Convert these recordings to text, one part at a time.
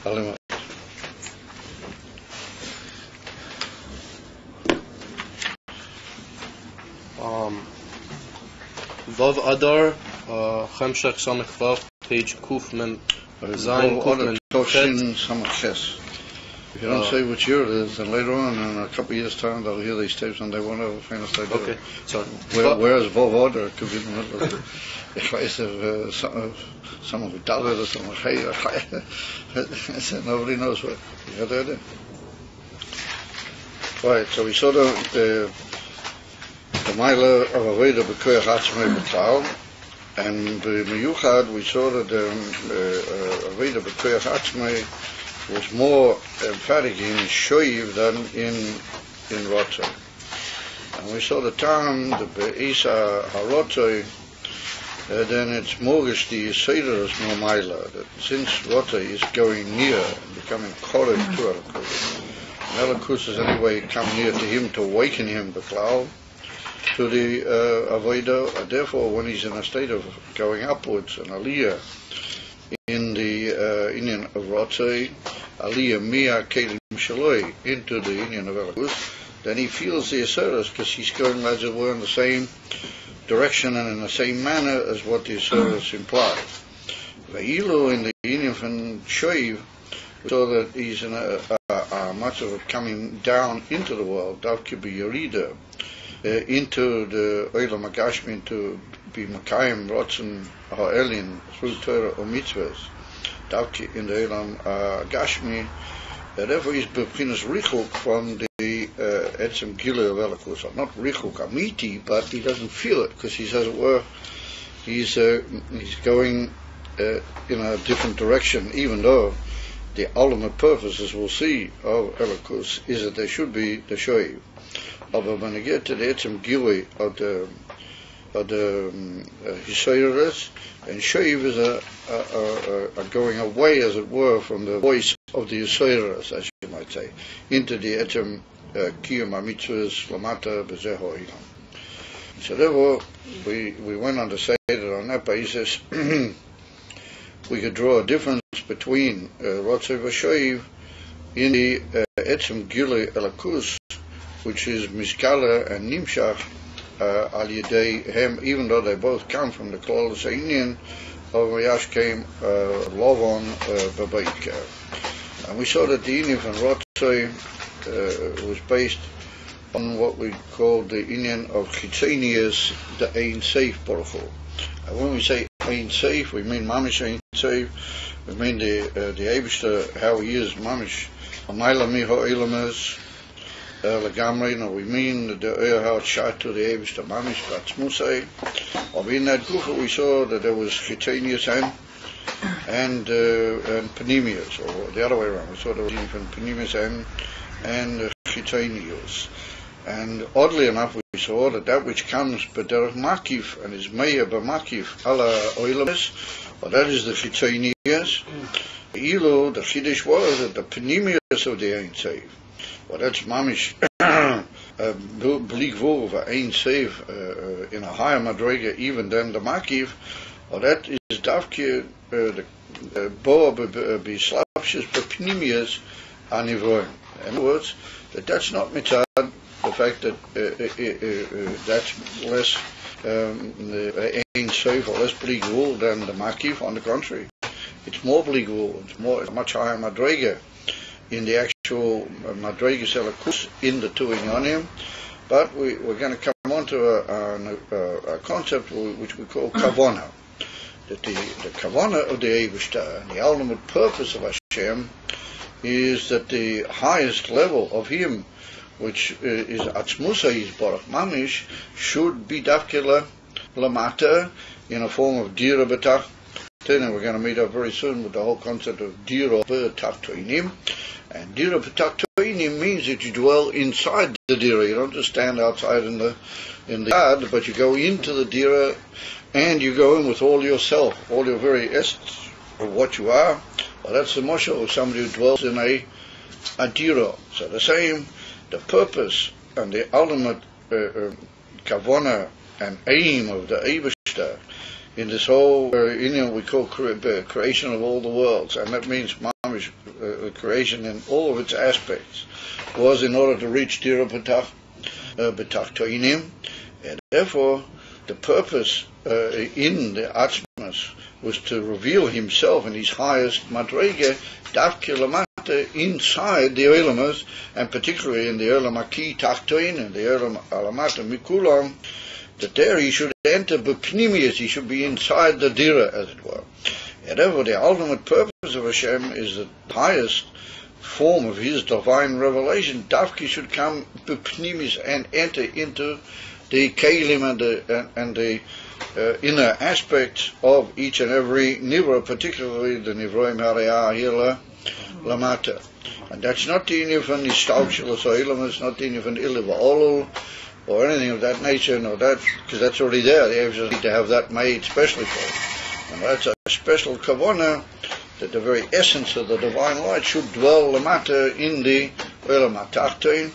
Alimut. Vav Adar, Samech Vav, page Kuf Mem Zayin Kuf Mem Toshin Samech Ches. If you don't say which year it is, then later on, in a couple of years' time, they'll hear these tapes and they won't have a faintest idea. Okay, sorry. Whereas Vav Adar could be in the middle of it. Ich weiß some of it or some of it. Nobody knows what. You got the idea? Right, so we saw the Mila of Aveda B'Koyach Atzmei B'Klal, and the Meyuchad we saw that Aveda B'Koyach Atzmei was more emphatic in Shoiv than in Rotzei. And we saw the time, the Be'isa HaRotzei, then it's Morgish the Yiseder is more Mila, that since Rotzei is going near and becoming Korev to Elikus, and Elikus is anyway come near to him to awaken him, B'Klal, to the Aveda, and therefore when he's in a state of going upwards, an Aliyah in the Indian of Rotzei, Aliyah Mia Kelim Shaloi, into the Indian of Elikus, then he feels the Aseres because he's going, as it were, in the same direction and in the same manner as what the Aseres implies. Ve'ilu in the Indian from Shoiv, so that he's in a much of it coming down into the world, Davki B'Yerida, into the Olam HaGashmi, to be Makayim Rotzen Ha'elin through Torah or Mitzvahs, Davki in the Olam HaGashmi, therefore he's B'Pchinas Richuk from the Etzem Gilui of Elikus. Not Richuk Amiti, but he doesn't feel it, because he's, as it were, he's going in a different direction, even though the ultimate purpose, as we'll see, of Elikus is that there should be the Shoiv. But when you get to the Etzem Gilui of the Hisoyeres, and Shoiv is a going away, as it were, from the voice of the Hisoyeres, as you might say, into the Etzem Kiyum HaMitzvahs Lamata B'Zeho Ilam. So therefore, we went on to say that on that basis, we could draw a difference between Rotzei V'Shoiv in the Etzem Gilui Elikus, which is Mizkala and Nimshach al Yedei Hem, even though they both come from the Klal Seinian of Yashkem Lovon Babaika. And we saw that the Indian from Rotzei was based on what we call the Indian of Chitzenius, the Ein Seif Baruch Hu. And when we say Ein Seif, we mean Mamish Ein Seif, we mean the Eibishter, how he is Mamish Amayla Miho Ilamas Lagamri, no, we mean the how it shot to the Eibishter Mamish Batzmusay. Or in that group we saw that there was Chitzenius and Panemius, or the other way around. We saw there was even Panemius and Chitzenius. And oddly enough, we saw that which comes b'derech makif and is meya b'makif ala oilamis, or that is the Chitzenius. Ilu, the Chiddush was that the Panemius of the Ein Seif. Well, that's mamish b'ligvur v'Ein Seif in a higher madrega even than the makif. Well, that is davke the boa b'slapshus b'pnimius anivroim. In other words, that's not mitzad the fact that that's less Ein Seif or less b'ligvur than the makif. On the contrary, it's more b'ligvur. It's much higher madrega in the actual Madregas Elikus in the two Inyanim, but we're going to come on to a concept which we call Kavana. That the Kavana of the Eibishter and the ultimate purpose of Hashem is that the highest level of Him, which is Atzmusa Yisborach Mamish, should be Davke Lamata in a form of Dira B'Tach. And we're going to meet up very soon with the whole concept of Dira B'Tachtoinim. And Dira B'Tachtoinim means that you dwell inside the Dira. You don't just stand outside in the yard, but you go into the Dira and you go in with all yourself, all your very essence of what you are. Well, that's the Moshe of somebody who dwells in a Dira. So the same, the purpose and the ultimate Kavana and aim of the Eibishter in this whole we call creation of all the worlds, and that means mamish creation in all of its aspects, was in order to reach Dira B'Tachtoinim, and therefore the purpose in the Atzmas was to reveal himself in his highest madrege, Davke Lamata, inside the Olamas, and particularly in the Olam Aki Tachtoin and the Olam Alamata Mikulam, that there he should enter B'Pnimius, he should be inside the Dira, as it were. And therefore the ultimate purpose of Hashem is the highest form of his divine revelation. Davki should come B'Pnimius and enter into the Kalim and the inner aspects of each and every Nivra, particularly the Nivroim Harayah Hila Lamata. And that's not the inyan from the Stalkshala Soilam, it's not the inyan from Iliva Olul, or anything of that nature, no, that, because that's already there. They just need to have that made specially for it. And that's a special kavanah, that the very essence of the divine light should dwell lamata in the Olam HaTachton.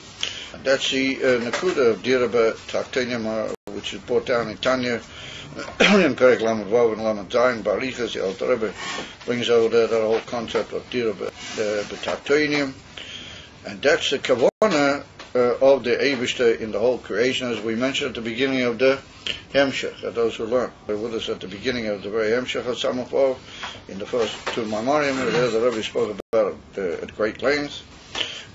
And that's the Nakuda of Dira B'Tachtonim, which is brought down in Tanya, in Perek Samech Vav and Lamed Zayin, Barichas, the Alter Rebbe brings over there that whole concept of Dira B'Tachtonim. And that's the kavanah of the Eibishter in the whole creation, as we mentioned at the beginning of the Hemshech. Those who learned with us at the beginning of the very Hemshech of Samech Vav, in the first two Maimorim, there the Rebbe spoke about it at great length.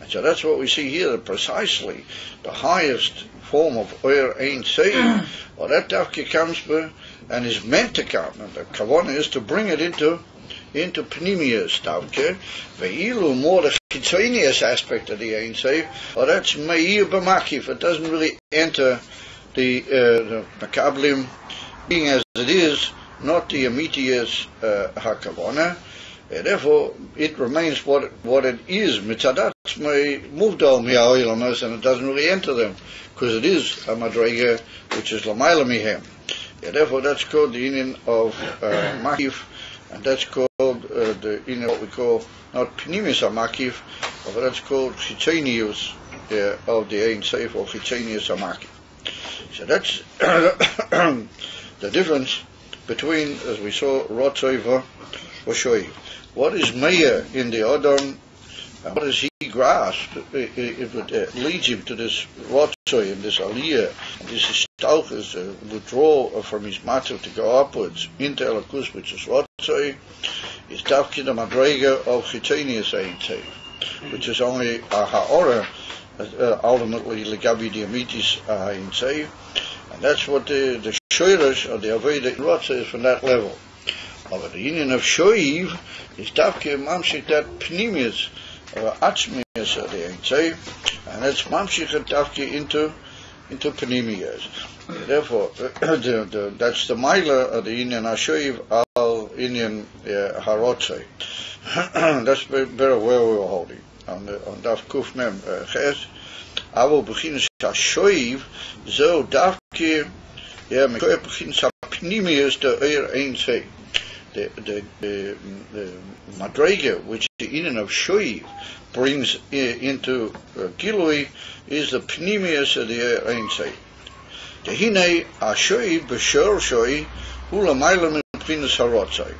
And so that's what we see here, that precisely the highest form of Oyer Ein Seir, or that Davki comes and is meant to come, and the Kavanah is to bring it into Pnimius Davke, Ve'ilu, more the Chitzonius aspect of the Ein Seir, or that's Meir B'Makif. It doesn't really enter the Makablim, being as it is, not the Amitius HaKavana. Therefore, it remains what it is. Mitzadat may move down Mi'a'ilamas, and it doesn't really enter them, because it is a Madrega, which is Lamaila Mihem. Therefore, that's called the union of Makif, and that's called the what we call not Pnimis HaMakif, but that's called Chitzonius of the Ein Seif, or Chitzonius HaMakif. So that's the difference between, as we saw, Rotzoi V'Shoiv. What is Meir in the Adar, and what does he grasp? It leads him to this Rotzoi and this Aliyah, this Stalchus, withdrawal from his matter to go upwards into Elokus, which is Rotzoi, is Davki the Madrega of Chitzonius Ein Seif, which is only a Ha'ora, ultimately Legabi the Amitis Ein Seif, and that's what the Shoirish or the Aveda in Rotzoi is from that level. But the union of Shoiv is Davki Mamshik that Pnimius or Atzmius of the Ein Seif, and that's Mamshik and Davki into Pnimius. Therefore, that's the Maila of the union HaShoiv al union Harotzei. That's better where we were holding on Daf Kuf Mem Ches. Avo Bechinas HaShoiv Zo Davki Mekoy Bechinas HaPnimius the Oyer Ein Seif. The Madrega, which the union of Shoiv brings into Gilui, is the Pnimius of the Ein Seif. The Hine HaShoiv B'Shor Shoi Hula Mailam Pnimis HaRotzai.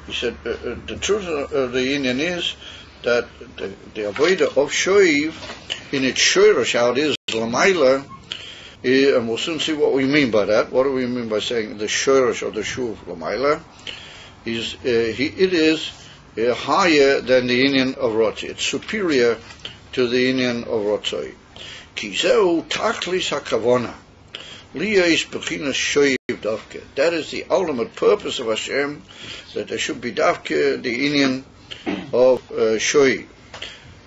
He said the truth of the union is that the Avodah of Shoiv in its Shoirish, how it is Lamaila, and we'll soon see what we mean by that. What do we mean by saying the Shoirish or the Shuv Lamaila? It is higher than the union of Rotzai. It's superior to the union of Rotzai. Kizeu Tachlis HaKavona Liyais Bechinas Shoiv Davke. That is the ultimate purpose of Hashem, that there should be Davke, the union of Shoiv.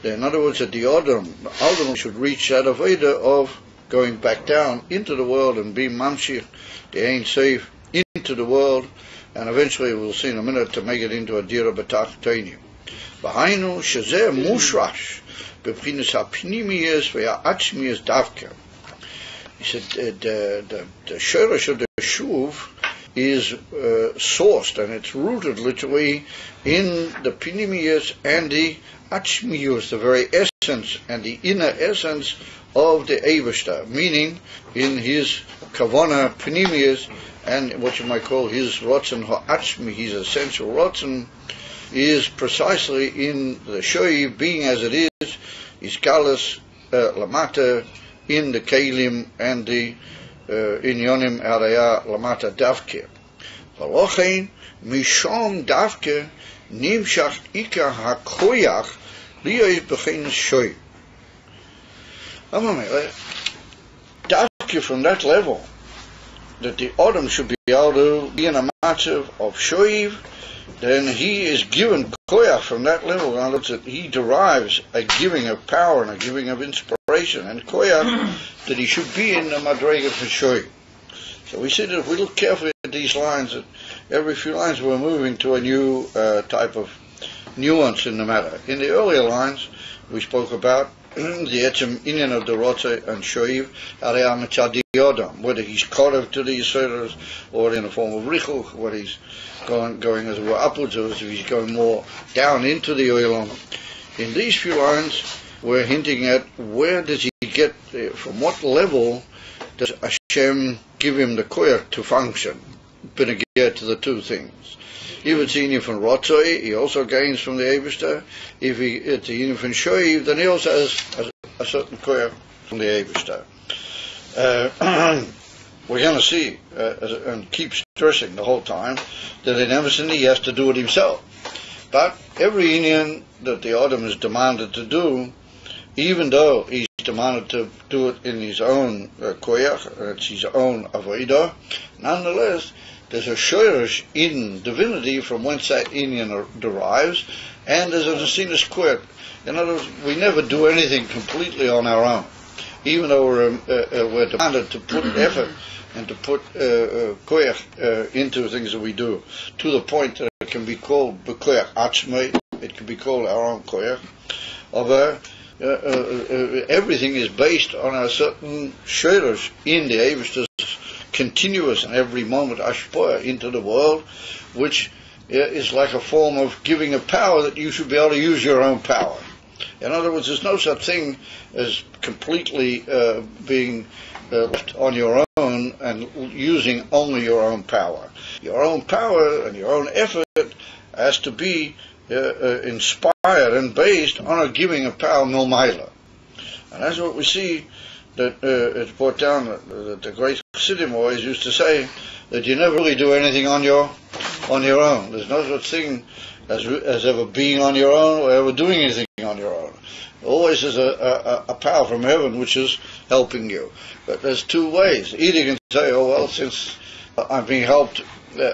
In other words, that the ultimate should reach that Aveda of going back down into the world and be Mamshich, the Ein Seif, into the world, and eventually we'll see in a minute to make it into a Dira B'Tachtonim. V'hainu shezeh mushrash b'pchinas ha'pnimiyas v'ha'atzmiyas davke. He said the shorish of the shuv is sourced, and it's rooted literally in the pnimiyas and the atzmiyus, the very essence and the inner essence of the Eibishter, meaning in his kavana pnimiyas and what you might call his rotzen ha'atzmi, his essential rotzen, is precisely in the shoiv, being as it is galus lamata, in the kelim and the inyonim araya lamata davke. V'lochein mishom davke nimshach ikar hakoyach liyois b'chein shoiv. Davke from that level, that the Adam should be able to be in a matzav of shoiv, then he is given koyach from that level. In other words, that he derives a giving of power and a giving of inspiration and koyach that he should be in the madrega for shoiv. So we see that if we look carefully at these lines, that every few lines we're moving to a new type of nuance in the matter. In the earlier lines, we spoke about the etzem inyan of the rotze and shoiv, arei mitzad yodam, whether he's korev to the yisoros or in a form of richuch, whether he's going as it were upwards, or if he's going more down into the oilam. In these few lines, we're hinting at where does he get, from what level does Hashem give him the koyach to function, benegir to the two things. If it's inyan from rotzoi, he also gains from the Eibishter. If it's inyan from shoiv, then he also has a certain koyach from the Eibishter. We're going to see, and keep stressing the whole time, that in everything he has to do it himself. But every inyan that the Adam is demanded to do, even though he's demanded to do it in his own koyach, it's his own avodah, nonetheless, there's a shoresh in divinity from whence that inyan derives, and there's an asinus koyach. In other words, we never do anything completely on our own, even though we're demanded to put effort and to put koyach into things that we do, to the point that it can be called b'koyach atzmei, it can be called our own koyach. Everything is based on a certain shoresh in the Eibishter's continuous and every moment ashpoah into the world, which is like a form of giving a power that you should be able to use your own power. In other words, there's no such thing as completely being left on your own and using only your own power. Your own power and your own effort has to be inspired and based on a giving of power milmaila. And that's what we see, that it's brought down that the great Chassidim always used to say that you never really do anything on your own. There's no such thing as ever being on your own or ever doing anything on your own. Always there's a power from heaven which is helping you. But there's two ways. Either you can say, oh well, since I'm being helped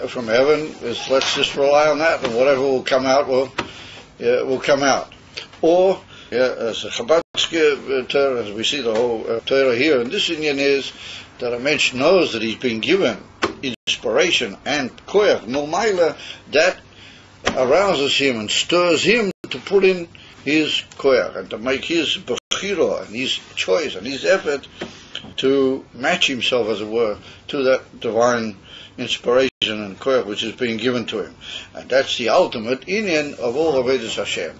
from heaven, let's just rely on that, and whatever will come out will come out. Or, as a Chabadske Torah, as we see the whole Torah here, and this inyan is that a mensch knows that he's been given inspiration and koyach, milmaila, that arouses him and stirs him to put in his koyach and to make his bechira and his choice and his effort to match himself, as it were, to that divine inspiration and koyach which is being given to him. And that's the ultimate inyan of all Avodas Hashem.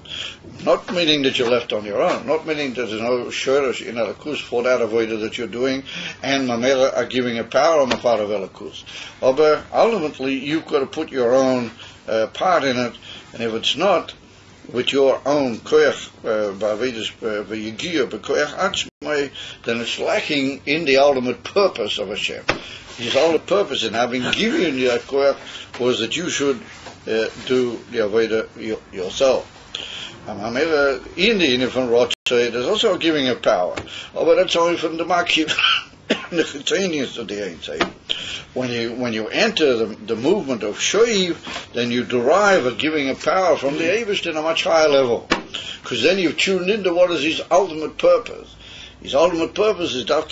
Not meaning that you're left on your own, not meaning that there's no shoresh in Elikus for that avodah that you're doing, and mamela are giving a power on the part of Elikus. But ultimately, you've got to put your own part in it, and if it's not with your own koyach ba'avedus v'yigiyah b'koyach atzmai, then it's lacking in the ultimate purpose of Hashem. His ultimate purpose in having given you that koyach was that you should do the avodah yourself. In the infant Rotzeh, there's also a giving of power. But that's only from the Makiv, the Chitonius of the Ein Sof. When you enter the movement of Shoiv, then you derive a giving of power from the Eibishter in a much higher level. Because then you've tuned into what is his ultimate purpose. His ultimate purpose is that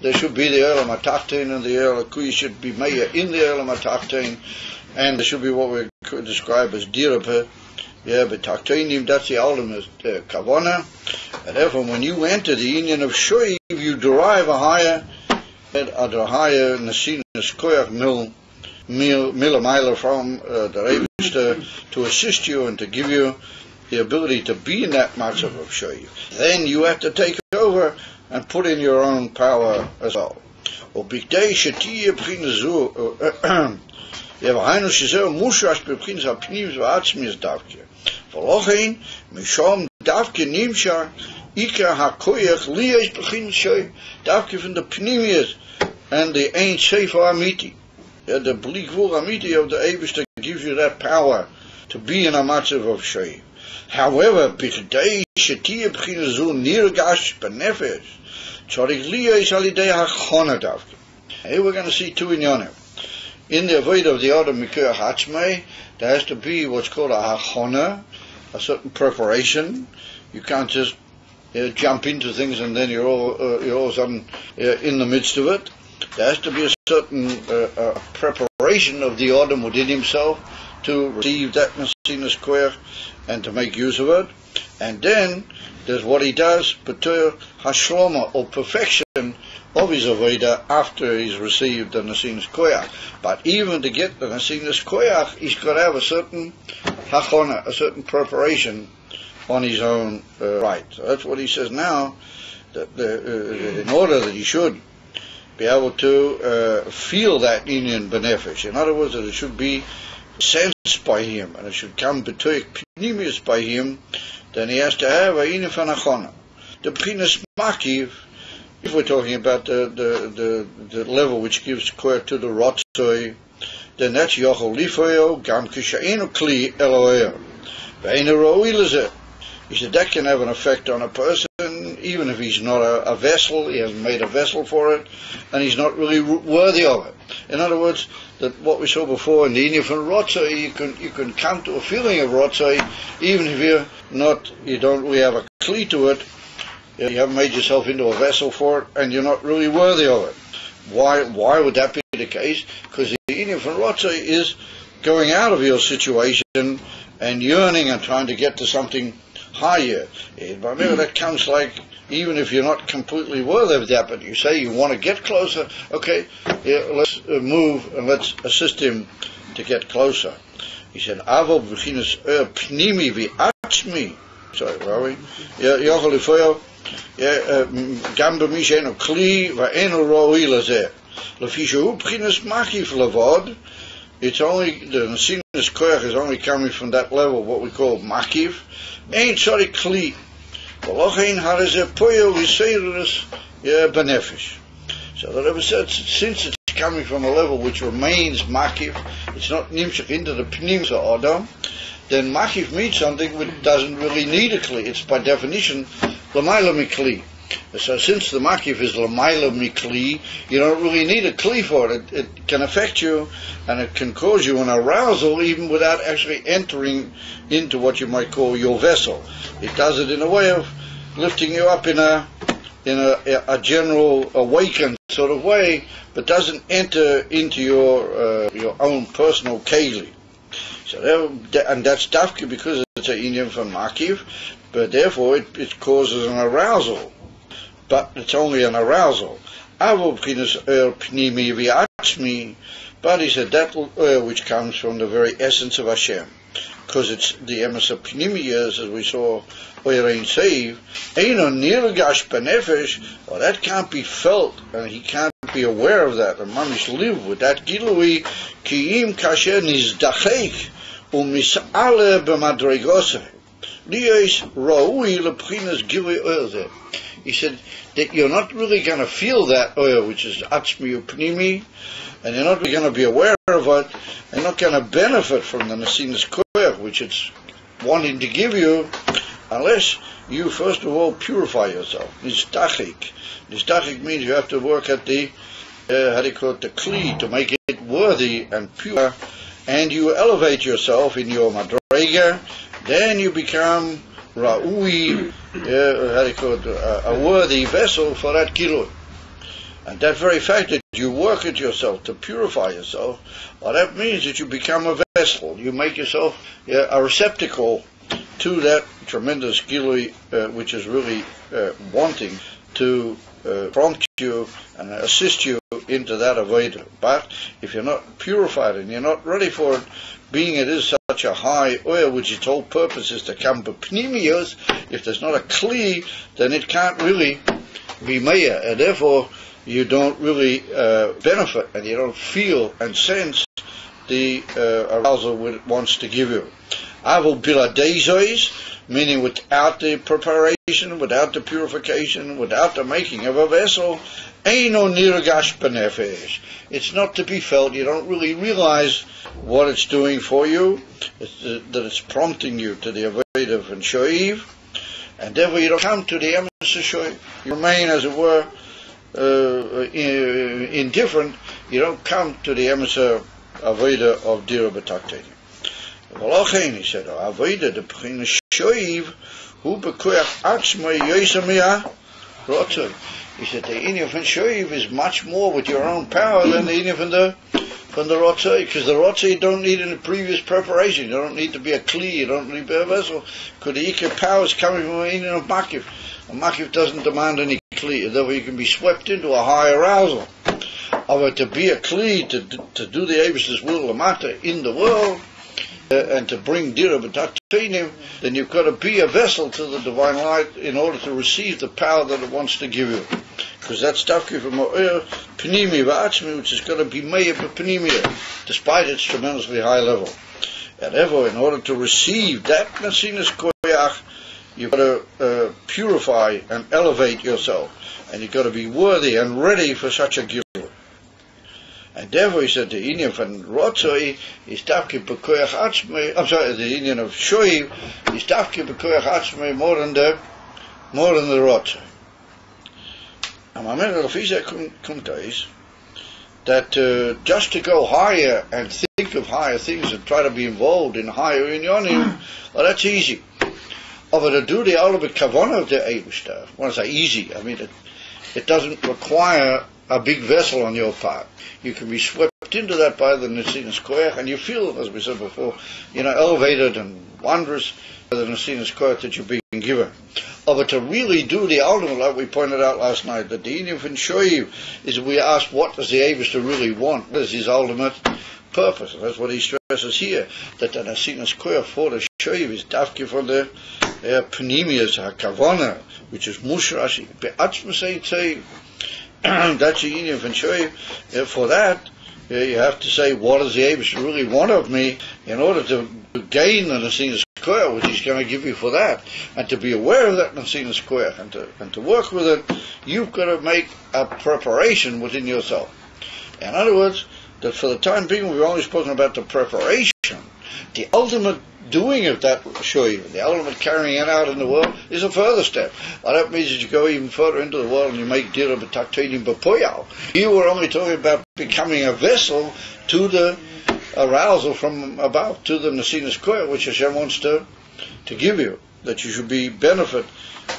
there should be the Olam HaTachtein and the Olam HaKuyi should be Meir in the Olam HaTachtein, and there should be what we could describe as Dirapeh. But Tachteinim, that's the ultimate Kavana. And therefore, when you enter the union of Shoiv, you derive a higher Nasinus Koyach Milamayla from the Eibishter to assist you and to give you the ability to be in that matzav of Shoiv. Then you have to take over and put in your own power as well. או בכדי שתהיה בחינה זו, והיינו שזהו מושרש בבחינת הפנימיות והעצמיות דווקא. ולכן, משום דווקא נמשך עיקר הכוח לי יש בחינת שוי, דווקא von the פנימיות and the Ein Sefer Amiti. The bleak Vur Amiti of the Eibishter gives you that power to be in a matzav of Shei. However, b'chdei shetia b'china zu nirgash b'nefesh, tzarich liyos al yidei hachona davke. Here we're going to see two inyanim. In the avodah of the Adar Mikoyach Atzmei, there has to be what's called a hachona, a certain preparation. You can't just jump into things and then you're all of a sudden in the midst of it. There has to be a certain preparation of the Adam within himself to receive that Nesinas Koyach and to make use of it. And then there's what he does, Betur Hashloma, or perfection of his Aveda after he's received the Nesinas Koyach. But even to get the Nesinas Koyach, he's got to have a certain Hachona, a certain preparation on his own right. So that's what he says now, that in order that he should be able to feel that Indian benefit. In other words, that it should be sensed by him, and it should come betoik pnimius by him, then he has to have a Indian fanachona. The Pchinas Makiv, if we're talking about the level which gives koyach to the rotzoi, then that's yochol lifoyo, gam kishainu kli eloeo, ve'enu ro'i lezeh. He said that can have an effect on a person, even if he's not a vessel, he hasn't made a vessel for it, and he's not really worthy of it. In other words, that what we saw before in the Indian from Rotzai, you can come to a feeling of Rotzai, even if you don't really have a kli to it, you haven't made yourself into a vessel for it, and you're not really worthy of it. Why would that be the case? Because the Indian from Rotzai is going out of your situation and yearning and trying to get to something higher. But maybe that comes like, even if you're not completely worthy of that, but you say you want to get closer, okay, let's move and let's assist him to get closer. He said, Avo b'chinas pnimi v'atzmi. Sorry, where are we? Yochel lifoyo, gam b'mi she'enu kli v'enu ro'i lezeh. Lefi shehu b'chinas makif levod. It's only, the Nesinas Koyach is only coming from that level, what we call makiv. Ain't sorry kli. V'lochein harazeh poyo v'seirus benefesh. So the Rebbe said, since it's coming from a level which remains makiv, it's not nimshach into the pnims of Adam, then makiv means something which doesn't really need a kli. It's by definition l'mayla mikli. So since the makif is l'mayla mikli, you don't really need a kli for it. It can affect you, and it can cause you an arousal even without actually entering into what you might call your vessel. It does it in a way of lifting you up in a general awakened sort of way, but doesn't enter into your own personal keli. So and that's dafki because it's an Indian from makiv, but therefore it causes an arousal. But it's only an arousal. But he said that oil which comes from the very essence of Hashem, because it's the emes of pnimiyas, as we saw, oil ain't saved. Eino nirgash benefesh, well, that can't be felt, and he can't be aware of that, and mamish live with that gilui kiim kasher nizdachek umisale b'madregose liyos ro'ui lepchinas gilui oil. He said that you're not really going to feel that oil, which is atzmi upnimi, and you're not really going to be aware of it, and not going to benefit from the Nesinas Koyach, which it's wanting to give you, unless you first of all purify yourself. Nizdachik. Nizdachik means you have to work at the, the kli, to make it worthy and pure, and you elevate yourself in your madrega, then you become Ra'ui, a worthy vessel for that kilui. And that very fact that you work at yourself to purify yourself, well, that means that you become a vessel. You make yourself a receptacle to that tremendous kilui, which is really wanting to prompt you and assist you into that avodah. But if you're not purified and you're not ready for it, being it is such a high oil, which its whole purpose is to come b'pnimiyos, if there's not a kli, then it can't really be meya, and therefore you don't really benefit, and you don't feel and sense the arousal it wants to give you. Avol biladezois, meaning without the preparation, without the purification, without the making of a vessel, eino nirgash benefesh. It's not to be felt. You don't really realize what it's doing for you, that it's prompting you to the avodav and shoiv, and therefore you don't come to the emes shoiv. You remain, as it were, indifferent. You don't come to the emes avodah of dira b'taktenim. He said, avodah the p'china shoiv hu b'koyach atzmai yosamiyah rotzoi. He said the inyan from shoiv is much more with your own power than the inyan from the rotzoi, because the rotzoi don't need any previous preparation. You don't need to be a kli, you don't need to be a vessel, because the ikar power is coming from the inyan of makif. A makif doesn't demand any kli, therefore you can be swept into a high arousal. But to be a kli, to do the Eibishter's will lamata in the world, and to bring dira b'taktenim, then you've got to be a vessel to the divine light in order to receive the power that it wants to give you. Because that's tafki from pnimi v'atzmi, which is going to be meir b'pnimiyah, despite its tremendously high level. And therefore, in order to receive that nasinas koyach, you've got to purify and elevate yourself, and you've got to be worthy and ready for such a gift. And therefore he said the inyan from rotzoi is tafki b'koyach atzmei. I'm sorry, the inyan of shoiv is tafki b'koyach atzmei more than the rotzoi. And my man Rafisa kommt is that just to go higher and think of higher things and try to be involved in higher inyanim, well, that's easy. But to do the ultimate kavanah of the Eibishter, when I say easy, I mean it doesn't require a big vessel on your part. You can be swept into that by the Nesinas Koyach, and you feel, as we said before, elevated and wondrous by the Nesinas Koyach that you're being given. But to really do the ultimate, like we pointed out last night, that the inyan from shoiv is we ask, what does the Eibishter really want? What is his ultimate purpose? And that's what he stresses here, that the Nesinas Koyach for the shoiv is dafki from the pnimiyas hakavana, which is mushrashi be'atzma say. That's the inyan from shoiv. For that, you have to say, what does the Eibishter really want of me in order to gain the Nesinas Koyach, which he's going to give you for that, and to be aware of that Nesinas Koyach and to work with it. You've got to make a preparation within yourself. In other words, that for the time being we've only spoken about the preparation. The ultimate doing of that shoiv, the ultimate carrying it out in the world, is a further step. Well, that means that you go even further into the world and you make dira b'taktenim b'poyal. You were only talking about becoming a vessel to the arousal from above, to the Nesinas Koyach, which Hashem wants to give you, that you should be benefit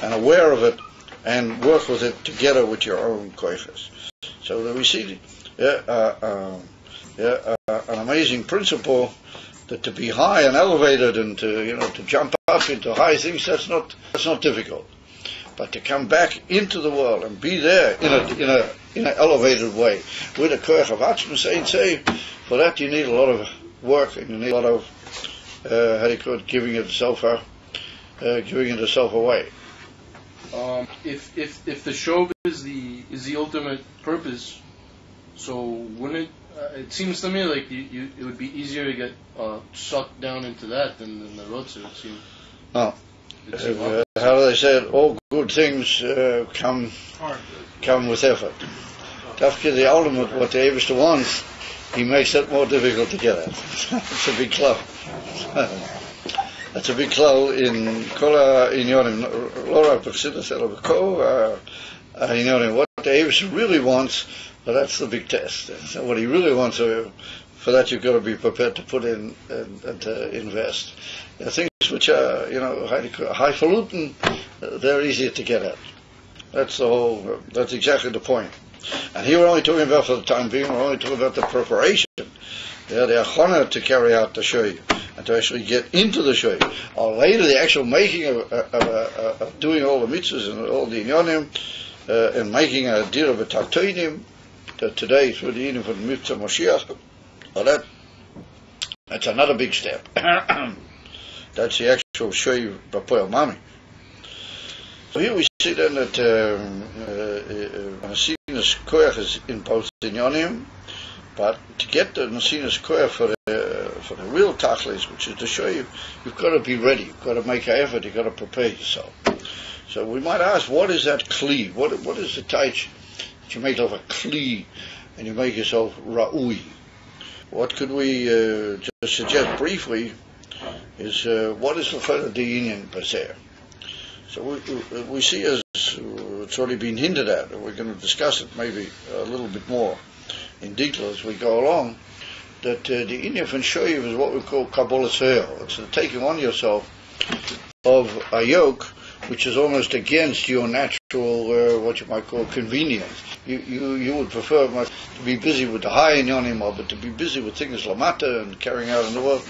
and aware of it and work with it together with your own koyachas. So that we see an amazing principle, that to be high and elevated and to jump up into high things, that's not difficult. But to come back into the world and be there in an elevated way with a koyach of atzma say, for that you need a lot of work, and you need a lot of giving yourself away. If the shov is the ultimate purpose, so wouldn't it seems to me like it would be easier to get sucked down into that than the rotzah, it seems. No. How do they say it? All good things come with effort. Tafki, the ultimate, what the Eibishter wants, he makes it more difficult to get at. It's a big club. That's a big club in Kola Inyonim, Lora Pachsidus Elabako, Inyonim. What the Eibishter really wants, but that's the big test. So what he really wants, for that you've got to be prepared to put in and to invest. Things which are, highfalutin, they're easier to get at. That's exactly the point. And here we're only talking about, for the time being, we're only talking about the preparation. The achana to carry out the shoy, and to actually get into the shoy. Or later, the actual making of doing all the mitzvahs and all the inyanim, and making a dira b'taktonim, that today through the inyan for the mitzvah Moshiach, well, that's another big step. That's the actual shoy b'poel mami. So here we see then that Mesinas Koyach is in both Inyonim, but to get the Mesinas Koyach for the real Tachlis, which is to show you, you've got to be ready, you've got to make an effort, you've got to prepare yourself. So we might ask, what is that Kli? What is the taich that you make of a Kli and you make yourself Ra'ui? What could we just suggest briefly is what is the Indian Baser? So we see, as it's already been hinted at, and we're going to discuss it maybe a little bit more in detail as we go along, that the Indian von Shoyev is what we call Kabbalah Seil. It's the taking on yourself of a yoke which is almost against your natural, what you might call, convenience. You would prefer to be busy with the high inyanim, but to be busy with things lamata and carrying out in the world.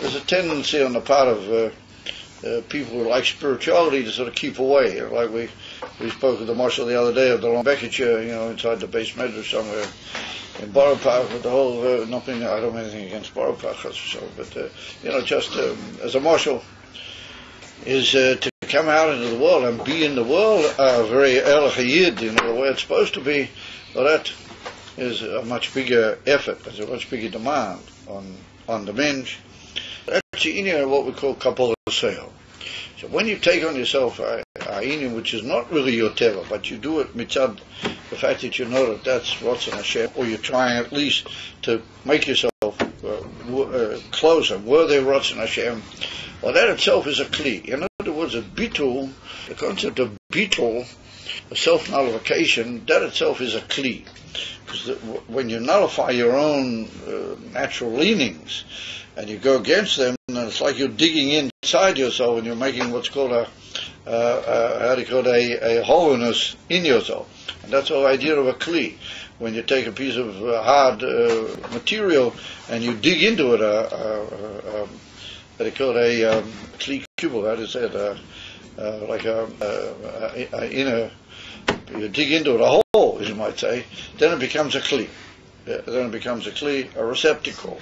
There's a tendency on the part of people who like spirituality to sort of keep away. Like we spoke with the marshal the other day of the long Becketshire, inside the base meadows somewhere in Borough Park with the whole, I don't have anything against Borough Park, but just as a marshal is to come out into the world and be in the world very Elachayid, the way it's supposed to be. Well, that is a much bigger effort, there's a much bigger demand on the mensch. That's what we call Kabbalah Seil. So when you take on yourself a inyan which is not really your teva, but you do it mitzad the fact that you know that that's what's in Hashem, or you're trying at least to make yourself closer, worthy of what's in Hashem, well, that itself is a kli. In other words, a bitul, the concept of bitul, a self-nullification, that itself is a kli. Because when you nullify your own natural leanings, and you go against them, and it's like you're digging inside yourself and you're making what's called a holiness in yourself. And that's the whole idea of a kli. When you take a piece of hard material and you dig into it, they call it a kli kubel, how do you say it? Like you dig into it, a hole, as you might say, then it becomes a kli. Then it becomes a kli, a receptacle.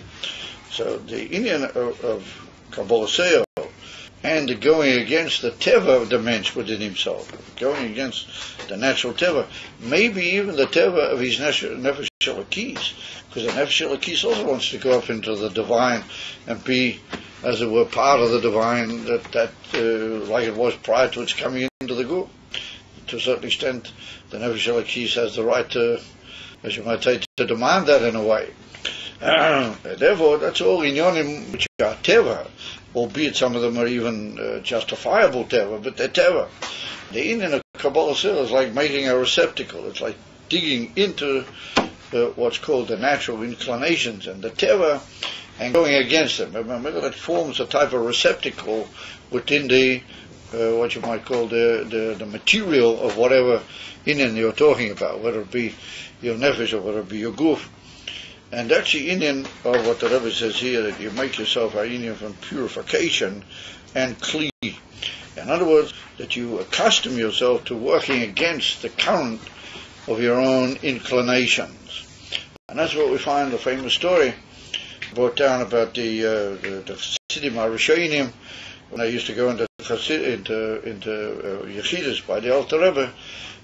So the Indian of Kabbalah Seil and the going against the teva of the mensch within himself, going against the natural teva, maybe even the teva of his nefesh elokis, because the nefesh elokis also wants to go up into the divine and be, as it were, part of the divine, that like it was prior to its coming into the guf. To a certain extent, the nefesh elokis has the right to, as you might say, to demand that in a way. Therefore, that's all inyonim which are teva, albeit some of them are even justifiable teva, but they're teva. The Indian of Kabbalah Seil is like making a receptacle. It's like digging into what's called the natural inclinations and the teva and going against them. Remember, that forms a type of receptacle within the what you might call the material of whatever Indian you're talking about, whether it be your nefesh or whether it be your guf. And that's the Indian of what the Rebbe says here, that you make yourself a Indian from purification and kli. In other words, that you accustom yourself to working against the current of your own inclinations. And that's what we find the famous story brought down about the Chassidim HaRishonim, when they used to go into Yechidus by the Alter Rebbe.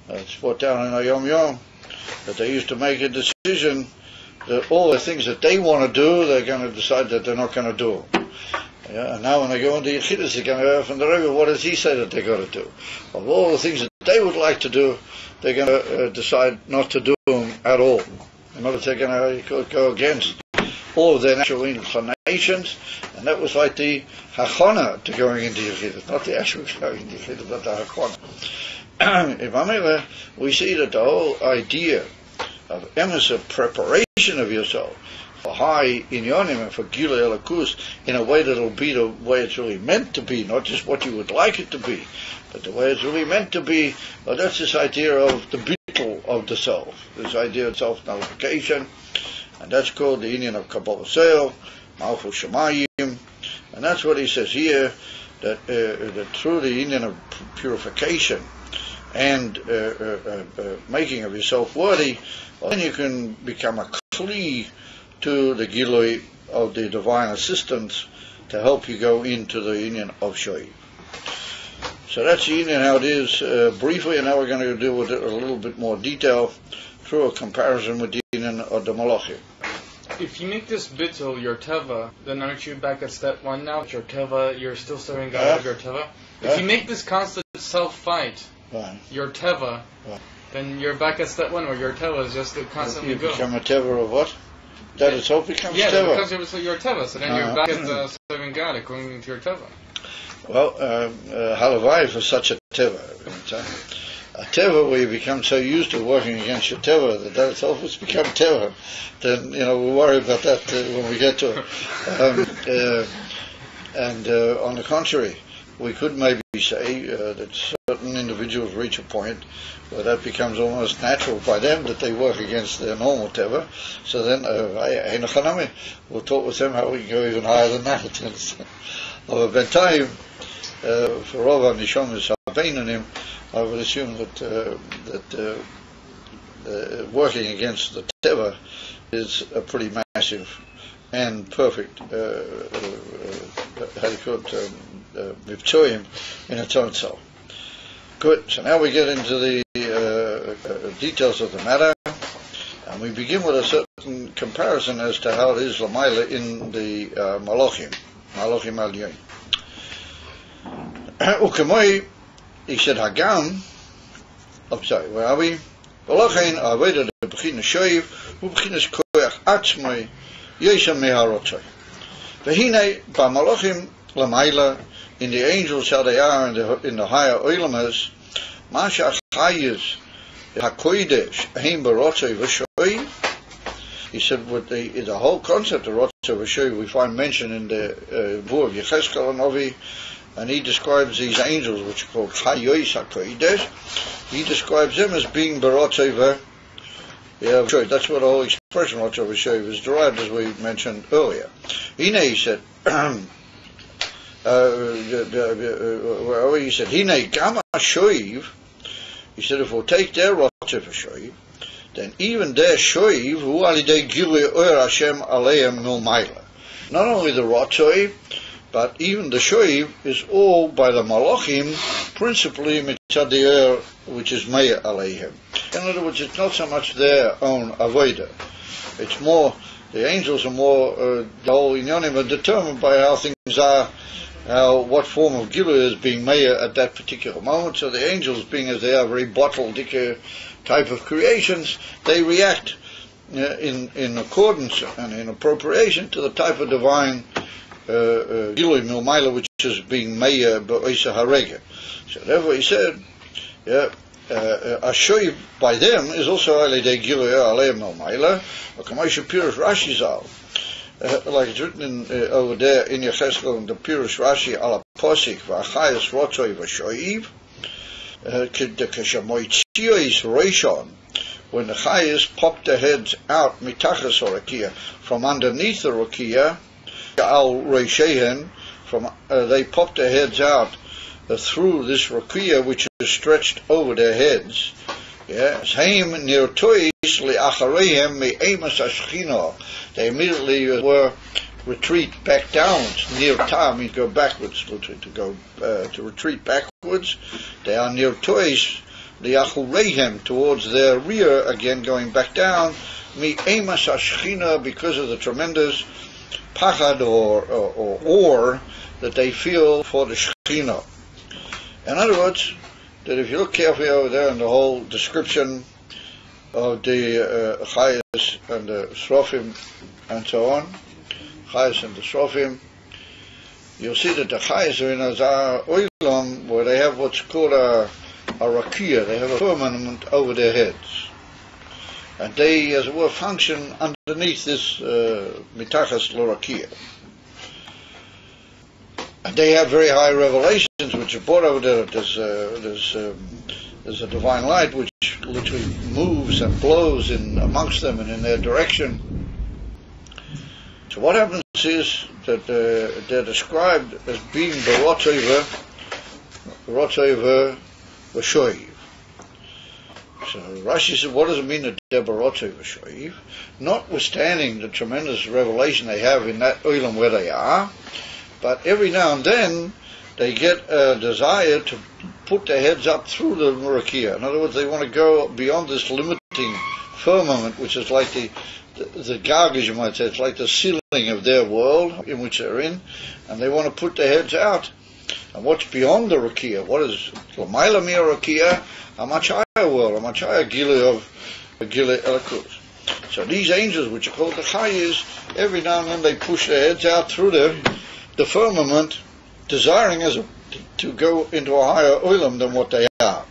It's brought down in a Yom Yom, that they used to make a decision that all the things that they want to do, they're going to decide that they're not going to do. Yeah, and now when they go into Yechidus, they're going to hear from the Rebbe, what does he say that they're going to do? Of all the things that they would like to do, they're going to decide not to do them at all. In other words, they're going to go against all of their natural inclinations, and that was like the hachana to going into Yechidus, not the actual going into Yechidus, but the hachana. In Mamela, we see that the whole idea of emes of preparation of yourself for high inyonim and for gilui elokus in a way that will be the way it's really meant to be, not just what you would like it to be, but the way it's really meant to be. Well, that's this idea of the bittul of the self, this idea of self-nullification, and that's called the Indian of Kabbalah Seil, Malchus Shemayim, and that's what he says here, that through the Indian of purification and making of yourself worthy, well, then you can become a kli to the gilui of the divine assistance to help you go into the union of Shoyev. So that's the union how it is briefly, and now we're going to deal with it in a little bit more detail through a comparison with Dinan or the Malachim. If you make this bittul your teva, then aren't you back at step one now? Your teva, you're still serving God out of your teva. If you make this constant self-fight, your teva, then you're back at step one, where your teva is just to constantly go. You become a teva of what? That itself becomes teva. Yeah, because you're teva, so then you're back at serving God according to your teva. Well, halavai for such a teva. A teva where you become so used to working against your teva that itself has become teva. Then, we'll worry about that when we get to it. On the contrary, we could maybe say that certain individuals reach a point where that becomes almost natural by them, that they work against their normal teva. So then, we'll talk with them how we can go even higher than that. Of a time, for Rov Nishomis Habeinanim, I would assume that working against the teva is a pretty massive and perfect mivtzoim in its own self. Good. So now we get into the details of the matter, and we begin with a certain comparison as to how it is Lamaila in the Malachim Aliyim. Ukemoi, he said Hagam. I'm sorry, where are we? V'lochein aveda the beginnes shoiv, u'beginnes koach atzmoi, yesha meharotzoi. V'hinei b'malachim lamaila, in the angels how they are in the higher oilamas, masha chayis hakoidesh heim barotzoi v'shoi. He said with the whole concept of rotzoi v'shoi we find mentioned in the book of Yecheskel and Ovi. And he describes these angels, which are called Chayois HaKodesh. He describes them as being Barotzei V'Shoiv. That's what the whole expression Barotzei V'Shoiv is derived, as we mentioned earlier. He said, Hine Gama Shoiv. He said, if we'll take their Barotzei V'Shoiv, then even their Shoiv, Hu Alidei Gilui Oyer Hashem Aleim Milmaila. Not only the Barotzei, but even the shoiv is all by the malachim, principally mitzad, which is meya aleihem. In other words, it's not so much their own avodah. It's more, the angels are more, the whole inyanim are determined by how things are, what form of gilui is being meya at that particular moment. So the angels, being as they are very bottled type of creations, they react in accordance and in appropriation to the type of divine Gilui Milmaila, which is being Meya Ba'isa Harega. So therefore he said, Ashoy by them is also Alidei Gilui Alei Milmaila, or Kamaisha Pirush Rashi Zal. Like it's written in, over there in Yecheskel, in the Pirush Rashi Ala Posik, V'achayas Rotzoi V'shoiv, Keshamoitziois Reishon, when the Chayas popped their heads out, Mitachas Orakia, from underneath the Rakia, Al Reishehen, from they popped their heads out through this rakia which is stretched over their heads. Yes, Haim near Tois li'achareihem me'emas ashchino. They immediately retreat back downwards. Near Ta means go backwards, to retreat backwards. They are near Tois li'achareihem, towards their rear, again going back down. Me'emas ashchino, because of the tremendous pachad or that they feel for the Shekhinah. In other words, that if you look carefully over there in the whole description of the Chayas and the Srofim and so on, Chayas and the Srofim, you'll see that the Chayas are in Azar Oilam, where they have what's called a rakia, they have a firmament over their heads. And they, as it were, function underneath this mitachas lorakia. And they have very high revelations, which are brought over there. There's a divine light which literally moves and blows in amongst them and in their direction. So what happens is that they're described as being Barotzei V'Shoiv. So Rashi said, what does it mean that they're Barotzei V'Shoiv? Notwithstanding the tremendous revelation they have in that oilam where they are, but every now and then they get a desire to put their heads up through the Murakia. In other words, they want to go beyond this limiting firmament, which is like the gargage, you might say. It's like the ceiling of their world in which they're in, and they want to put their heads out. And what's beyond the Rakia? What is Lamaila Mir Rakia? A much higher world, a much higher Gile of Gile Elikus. So these angels, which are called the Chayes, every now and then they push their heads out through the firmament, desiring to go into a higher oilam than what they are.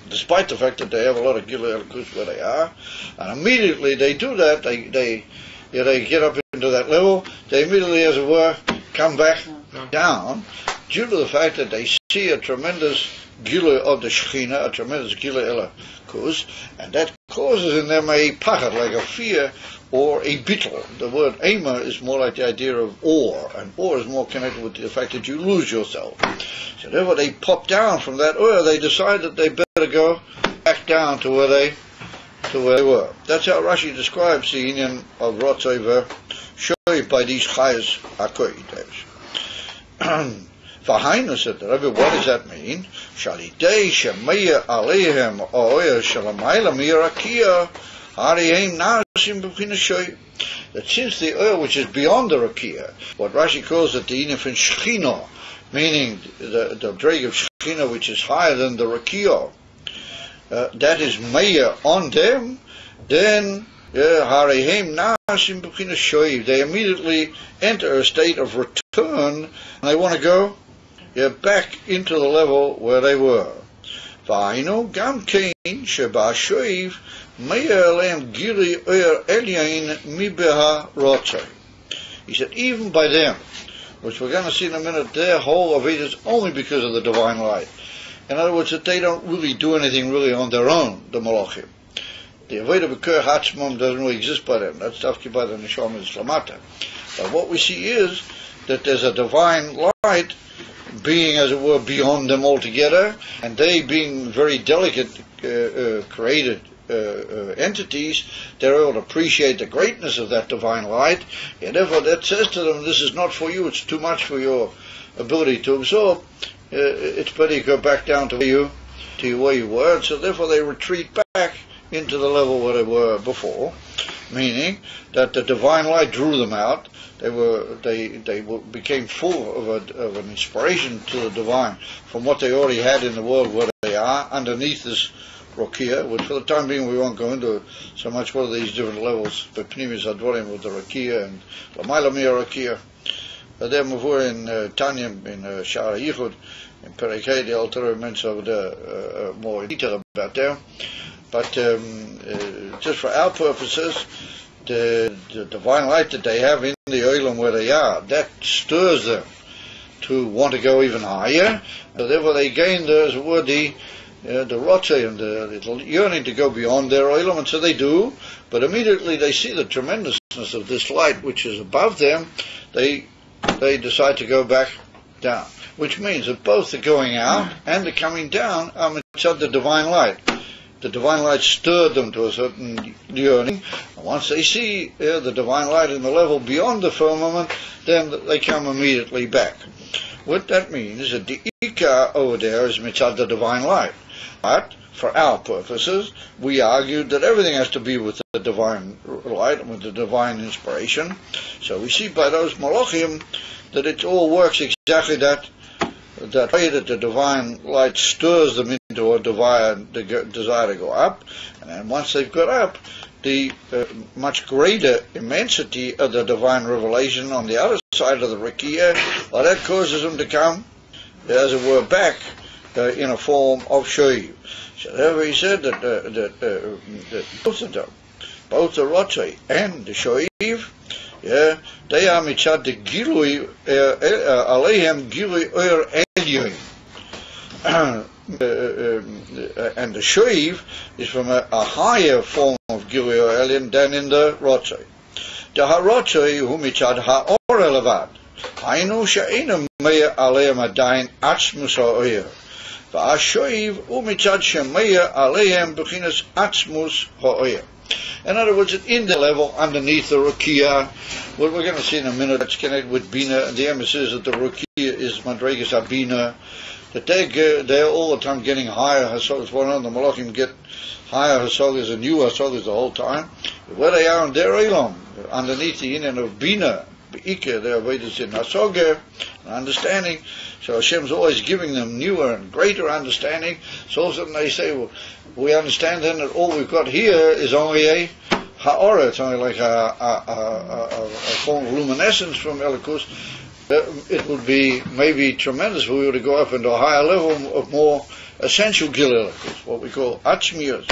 Despite the fact that they have a lot of Gile Elikus where they are, and immediately they do that, they get up into that level, they immediately, as it were, come back down, due to the fact that they see a tremendous Gile of the Shekhinah, a tremendous Gile Elikus, and that causes in them a pachad, like a fear or a bittul. The word ema is more like the idea of awe, and awe is more connected with the fact that you lose yourself. So therefore they pop down from that awe, they decide that they better go back down to where they were. That's how Rashi describes the union of Rotzoi Shoy by these Chayes Akoidesh. V'hainu, said the Rebbe, what does that mean? Shalidei shemeya aleihem oya shalamayla mirakia harihem nasim b'pina shoy. That since the oil which is beyond the rakia, what Rashi calls it the inif in Shechina, meaning the drag of Shechina which is higher than the rakia, that is meya on them, then harihem nasim b'pina shoy. They immediately enter a state of return, and they want to go back into the level where they were. V'ainu gam kein sheba shoiv meya aleim gili oyer elyain mibeha rotzai. He said, even by them, which we're going to see in a minute, their whole avodah is only because of the divine light. In other words, that they don't really do anything really on their own, the malachim. The avodah b'koach atzmam doesn't really exist by them. That's tafki by the neshama islamata. But what we see is that there's a divine light being, as it were, beyond them altogether, and they being very delicate, created entities, they're able to appreciate the greatness of that divine light, and therefore that says to them, this is not for you, it's too much for your ability to absorb, it's better you go back down to where you were, and so therefore they retreat back into the level where they were before, meaning that the divine light drew them out. They became full of an inspiration to the divine from what they already had in the world where they are underneath this Rokia, which for the time being we won't go into so much what are these different levels, but Pnimis Advarim with the Rokia and Lamaila Mir Rokia. They're mavur in Tanya in Shara Yichud in Perikei, the Alter Rebbe mentioned more in detail about them. But just for our purposes, the divine light that they have in the oilam where they are, that stirs them to want to go even higher. So therefore they gain the rotzeh and the yearning to go beyond their oilam, and so they do. But immediately they see the tremendousness of this light which is above them, they decide to go back down. Which means that both the going out and the coming down are mitzad the divine light. The divine light stirred them to a certain yearning, and once they see the divine light in the level beyond the firmament, then they come immediately back. What that means is that the Ikar over there is mitzad the divine light. But for our purposes, we argued that everything has to be with the divine light and with the divine inspiration. So we see by those malachim that it all works exactly that way, that the divine light stirs them into a desire to go up, and then once they've got up, the much greater immensity of the divine revelation on the other side of the Rakia, well, that causes them to come, as it were, back in a form of Shoiv. So therefore he said that both of them, both the Rotzei and the Shoiv, they are mitzad the Gilui Aleihem Gilui Oyer Elyoim. And the Shoiv is from a higher form of Gilui Oyer Elyoim than in the Rotzei. The HaRotzei hu mitzad HaOr Elevad. Hainu she'einu meya Aleihem adayin atzmus ha'oyer. V'ashoiv hu mitzad shemeya Aleihem b'chinas atzmus ha'oyer. In other words, in the level underneath the Rukiya, what we're going to see in a minute, that's connected with Bina, and the emphasis that the Rukiya is Madregas Abina, that they're all the time getting higher Hasogas. One of the Malachim get higher Hasogas and new Hasogas the whole time. Where they are in their Elam, underneath the Indian of Bina, Be'ikah, their Vedas in Hasoga, understanding. So Hashem's always giving them newer and greater understanding. So all of a sudden they say, well, we understand then that all we've got here is only a ha'ora. It's only like a form of luminescence from Elikus. It would be maybe tremendous if we were to go up into a higher level of more essential Gil Elikus, what we call Achmiyos.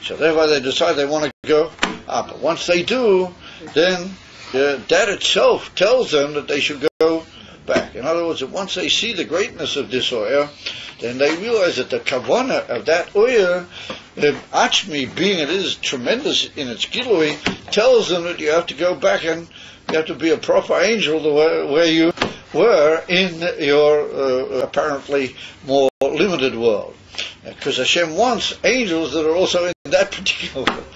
So therefore they decide they want to go up. But once they do, then that itself tells them that they should go back. In other words, once they see the greatness of this oil, then they realize that the kavanah of that oil, Achmi, being it is tremendous in its gilui, tells them that you have to go back and you have to be a proper angel the where you were in your apparently more limited world. Because Hashem wants angels that are also in that particular world.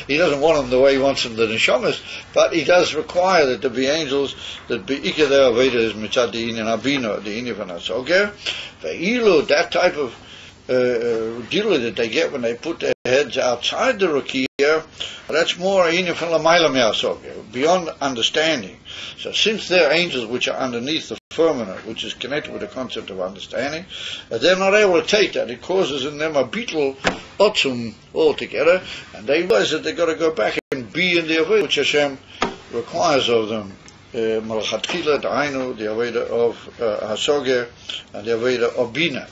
He doesn't want them the way he wants them, the neshamas, but he does require that there be angels that be ikar their avedas mitzad the inyan abino, the inyan v'nasoger. Ve'ilu, that type of gilui that they get when they put their heads outside the rukiya, that's more inyan from l'mayla me'asoger, beyond understanding. So since they're angels which are underneath the firmament, which is connected with the concept of understanding, they're not able to take that. It causes in them a beetle otzum altogether, and they realize that they've got to go back and be in the avodah which Hashem requires of them. Malachatchila, the Ainu, the avodah of Hasoger, and the avodah of Bina.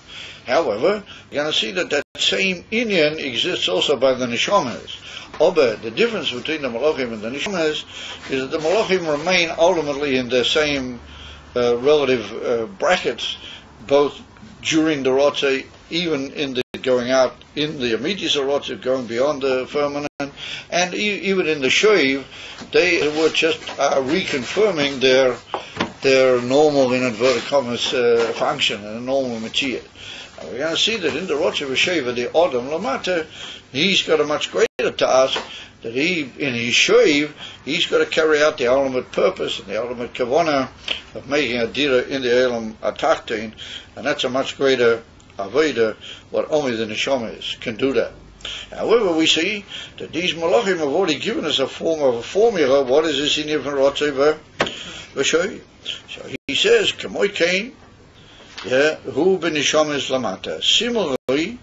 However, you're going to see that that same inyan exists also by the neshamas. Oba, the difference between the malachim and the neshamas is that the malachim remain ultimately in the same relative brackets, both during the Rotzeh, even in the going out in the immediate Rotzeh, going beyond the firmament, and even in the Shoiv, they were just reconfirming their normal, in inverted commas, function and a normal Machiah. We're going to see that in the Rotzeh V'Sheva, the Adam Lamata, he's got a much greater task, that he, in his Shoiv, he's got to carry out the ultimate purpose and the ultimate kavanah of making a dira in the Elam Atachtin, and that's a much greater avodah, what only the neshamas can do that. However, we see that these malachim have already given us a form of a formula. What is this in Yevon Rotzeh V'Shoiv? So he says, Kamoy Kain, Hu b'neshamas lamata. Similarly,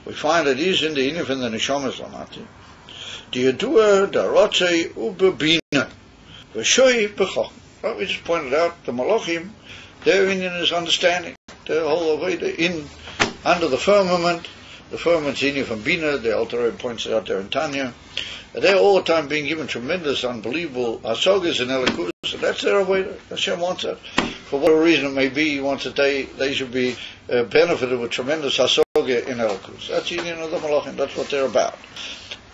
we find that he's in the inif in the neshamas lamata. The Adar, the Rotzeh, Ubebina, V'Shoiv B'Chochma. We just pointed out the malachim, their Indian is understanding. The whole avodah under the firmament. The firmament's Indian from Bina. The Alter Rebbe points it out there in Tanya. They're all the time being given tremendous, unbelievable asogas and elikus. So that's their avodah. Hashem wants that. For whatever reason it may be, he wants that they should be benefited with tremendous asoga in elikus. That's the Indian of the malachim. That's what they're about.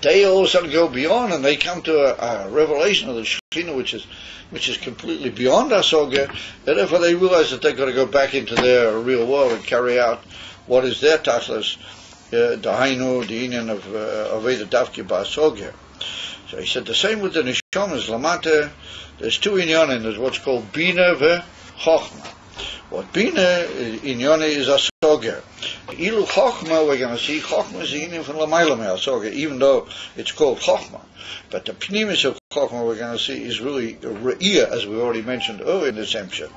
They all of a sudden go beyond, and they come to a revelation of the Shekhinah, which is completely beyond Hasoga, and therefore they realize that they've got to go back into their real world and carry out what is their tachlis, the Hainu, the inyan of Aveda Davki Ba'Hasoga. So he said the same with the Neshamas Lamata. There's two inyanim. There's what's called Bina V'Chochma. What Bina inyane is Hasoga. Ilu Chochma, we're going to see, Chochma is the inyan from Lamayla Hasoga, even though it's called Chochma. But the pnimis of Chochma we're going to see is really Re'iyah, as we already mentioned earlier in this Hemshah,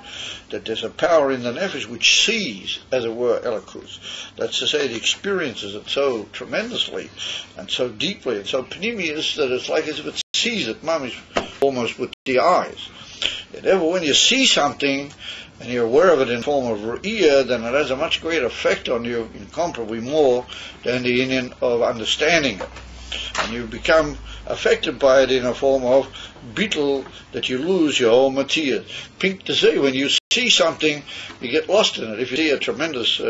that there's a power in the nefesh which sees, as it were, Elikus. That's to say, it experiences it so tremendously and so deeply and so pnimius that it's like as if it sees it, mamish, almost with the eyes. And therefore, when you see something and you're aware of it in form of Re'iyah, then it has a much greater effect on you, incomparably more than the union of understanding it. And you become affected by it in a form of beetle that you lose your whole material. Pink to say, when you see something, you get lost in it. If you see a tremendous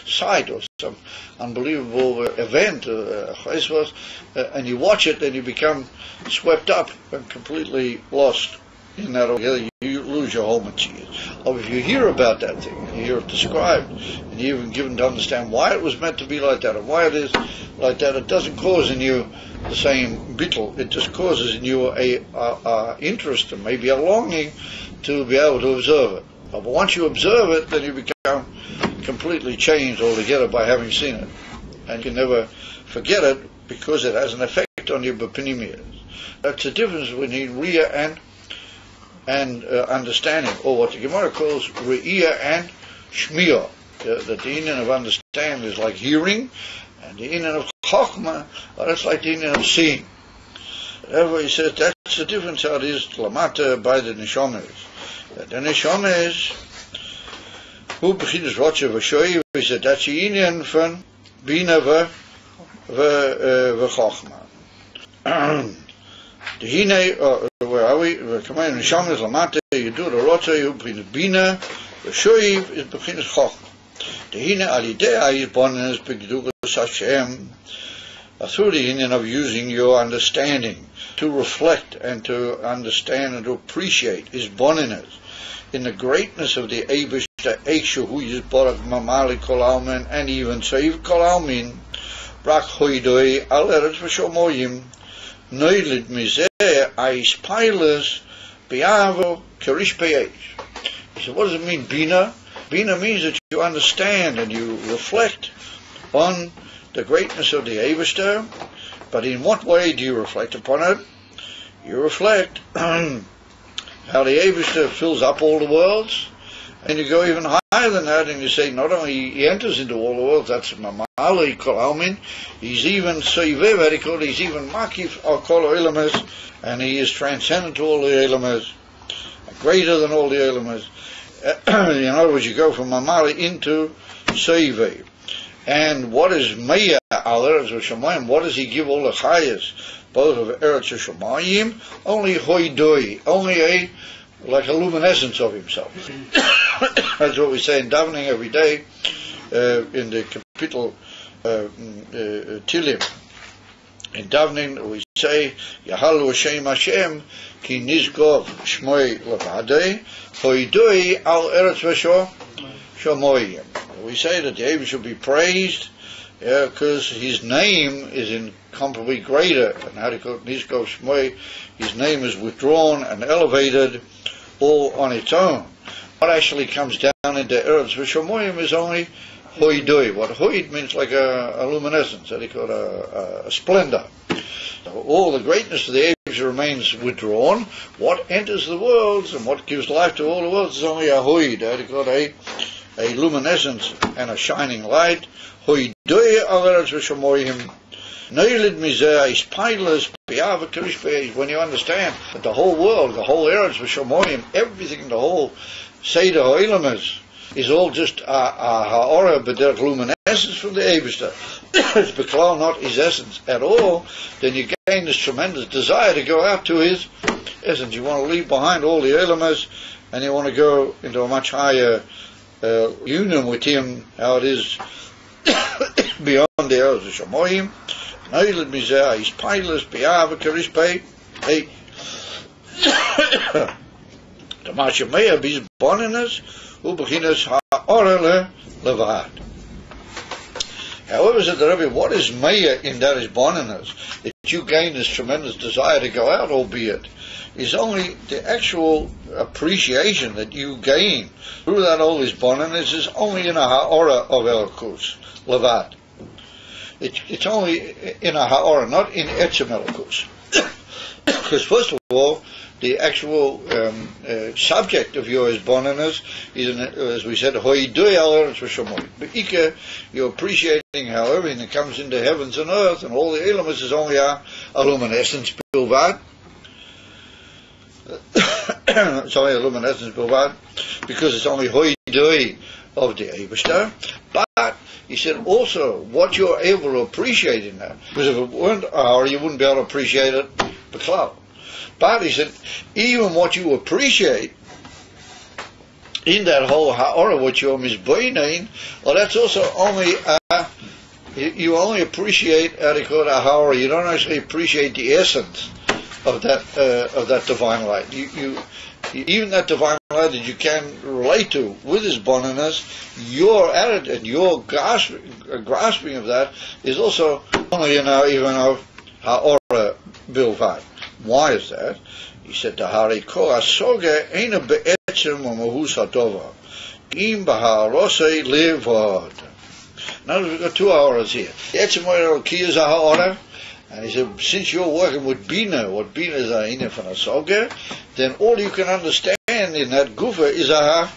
sight or some unbelievable event, and you watch it, then you become swept up and completely lost in that altogether, you lose your whole material. Or if you hear about that thing, you hear it described, and you're even given to understand why it was meant to be like that, and why it is like that, it doesn't cause in you the same bittul. It just causes in you a interest and maybe a longing to be able to observe it. But once you observe it, then you become completely changed altogether by having seen it. And you can never forget it because it has an effect on your bepinimiyas. That's the difference between riyah and understanding, or what the Gemara calls re'iyah and shmiyah. That the Indian of understanding is like hearing, and the Indian of chokhmah, that's like the Indian of seeing. Therefore he says that's the difference how it is lamata by the neshamas. The neshamas, who beginnes rotsche v'shoy, he said that's the Indian van bina v'chokhmah. The hine, where are we? Come on, neshamas lamata, you do the rotze, you beginnes bina, v'shoy is beginnes chokhmah. The hine alidea is born as begdugas Hashem, through the union of using your understanding to reflect and to understand and to appreciate is boniness in the greatness of the Eibishter Eishu who is Barak Mamali Kol Almin and even Seiv Kol Almin Brak Hoidoi Al Eretz V'Shomoyim Noilid Mizeh Ais Pilas Biavo Kerish Peish. He said, what does it mean, Bina? Bina means that you understand and you reflect on the greatness of the Eibishter, but in what way do you reflect upon it? You reflect how the Eibishter fills up all the worlds, and you go even higher than that, and you say not only he enters into all the worlds, that's Mamali Kol Almin, he's even Soivev, he's even Makif Al Kol Olamas, and he is transcendent to all the Olamas, greater than all the Olamas. In other words, you go from Mamali into Soivev. And what is Meya al Eretz V'Shamayim? What does he give all the chayas, both of Eretz V'Shamayim? Only hoidoi, only like a luminescence of himself. That's what we say in davening every day, in the capital Tilim. In davening we say, Yahalu Hashem Hashem, ki nizgov shmoi levadei, hoidoi al Eretz V'Shamayim. We say that the Eibishter should be praised because his name is incomparably greater. And how to call it, Nizkov Shmoi, his name is withdrawn and elevated all on its own. What actually comes down into Eretz V'Shamoyim is only hoidoi. What hoid means like a luminescence, how do you call it, a splendor. So all the greatness of the Eibishter remains withdrawn. What enters the worlds and what gives life to all the worlds is only a hoid, how do you call it, a luminescence and a shining light. Hoidoi al Eretz V'Shamoyim Noilid Mizeh is pilus Biava Kerish Peish. When you understand that the whole world, the whole Eretz V'Shamoyim, everything, the whole Seder Ha'olamas is all just a ha'ora b'derech luminescence from the Eibishter. It's beklal not his essence at all. Then you gain this tremendous desire to go out to his essence. You want to leave behind all the Olamas and you want to go into a much higher union with him, how it is beyond the Eretz V'Shamoyim. Noilid Mizeh is pilus Biava Kerish Pei. The Mashameya bis Boninus who beginnes ha'orele levad. However, said the Rebbe, what is Meya in that is Boninus? That you gain this tremendous desire to go out, albeit, is only the actual appreciation that you gain through that all this Boninus is only in a ha'ora of Elokus, levad. It's only in a ha'ora, not in etzem Elokus. Because first of all, the actual subject of your boninus is, as we said, hoidoi al Eretz V'Shamoyim. But you're appreciating how everything that comes into heavens and earth and all the elements is only a luminescence bilvad. It's only a luminescence bilvad because it's only hoidoi of the Eibishter. But he said also what you're able to appreciate in that, because if it weren't or you wouldn't be able to appreciate it b'klal. But he said, even what you appreciate in that whole ha'ora, what you're misboinein, well, that's also only you only appreciate how they call it a ha'ora. You don't actually appreciate the essence of that divine light. You even that divine light that you can relate to with his bonaness, your attitude and your grasping of that is also only in our ha'ora bilvad. Why is that? He said, "Tahari ko asoge eina be'etzem u'mahus hadova im b'ha'arosei livod." Now we've got 2 hours here. Etzem Eloki is a ha'ora. And he said, since you're working with Bina, what Bina is a inif and a soger, then all you can understand in that gufa is a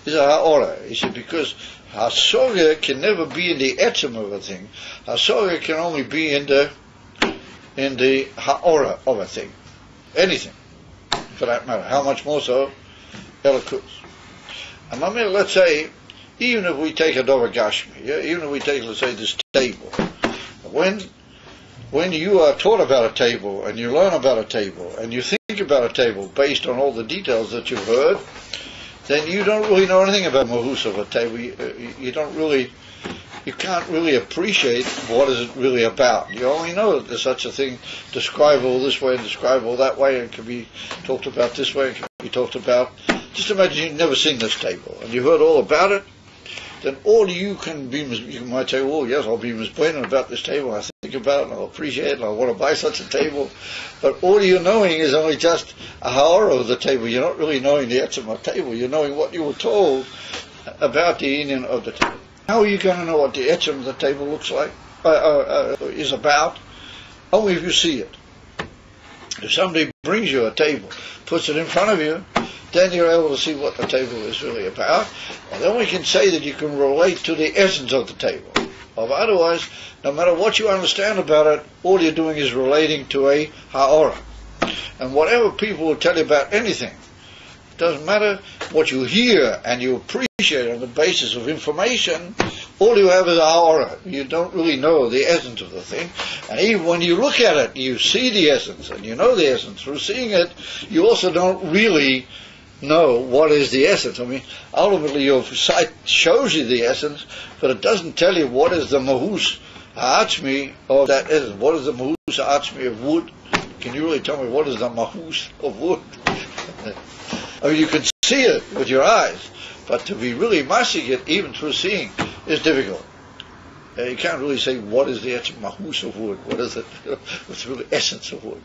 ha'ora. He said, because ha-soger can never be in the etzem of a thing. Ha-soger can only be in the ha'ora of a thing. Anything, for that matter. How much more so? Elokus. And let's say, even if we take a Dover Gashmi, even if we take, let's say, this table, when you are taught about a table, and you learn about a table, and you think about a table based on all the details that you've heard, then you don't really know anything about mahus of a table. You can't really appreciate what is it really about. You only know that there's such a thing, describable this way and describable that way, and can be talked about this way, and can be talked about. Just imagine you've never seen this table, and you heard all about it. Then all you can be, you might say, oh yes, I'll be misplaining about this table, I think about it, and I'll appreciate it, and I want to buy such a table. But all you're knowing is only just a ha'ara of the table. You're not really knowing the etzem of the table. You're knowing what you were told about the union of the table. How are you going to know what the etzem of the table looks like, is about? Only if you see it. If somebody brings you a table, puts it in front of you, then you're able to see what the table is really about, and then we can say that you can relate to the essence of the table. Otherwise, no matter what you understand about it, all you're doing is relating to a ha'ora. And whatever people will tell you about anything, it doesn't matter what you hear and you appreciate on the basis of information, all you have is a ha'ora. You don't really know the essence of the thing. And even when you look at it, you see the essence, and you know the essence. Through seeing it, you also don't really know what is the essence. I mean, ultimately your sight shows you the essence, but it doesn't tell you what is the mahus ha'atzmi of that essence. What is the mahus ha'atzmi of wood? Can you really tell me what is the mahus of wood? I mean, you can see it with your eyes, but to be really massing it, even through seeing, is difficult. You can't really say what is the mahus of wood. What is it? What's the real essence of wood?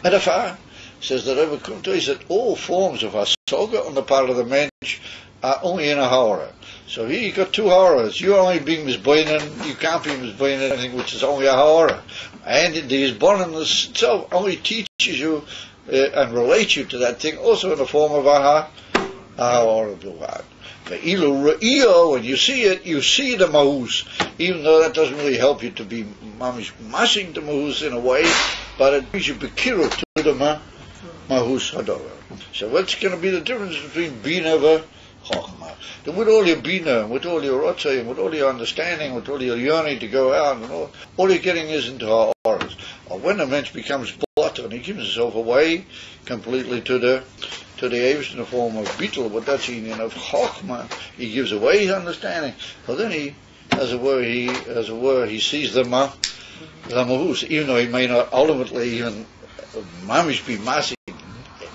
And Adar says that over Kunta is that all forms of hasoga on the part of the mensch are only in a ha'ora. So here you got 2 ha'oras. You're only being misboinen. You can't be misboinen anything which is only a ha'ora. And the hisbonenness itself only teaches you and relates you to that thing also in the form of a ha'ora bilvad. When you see it, you see the mahus, even though that doesn't really help you to be mashing the mahus in a way, but it gives you bekiru to the mahus hadara. So what's going to be the difference between bina and chokhmah? That with all your bina, with all your rotzah, with all your understanding, with all your yearning to go out, and all you're getting is into ha'oras. Or when a mensch becomes blotter and he gives himself away completely to the Eivish in the form of bittul, but that's the union of chokhmah. He gives away his understanding. Well, then he, as it were, he sees the mahus, even though he may not ultimately even mamish be masi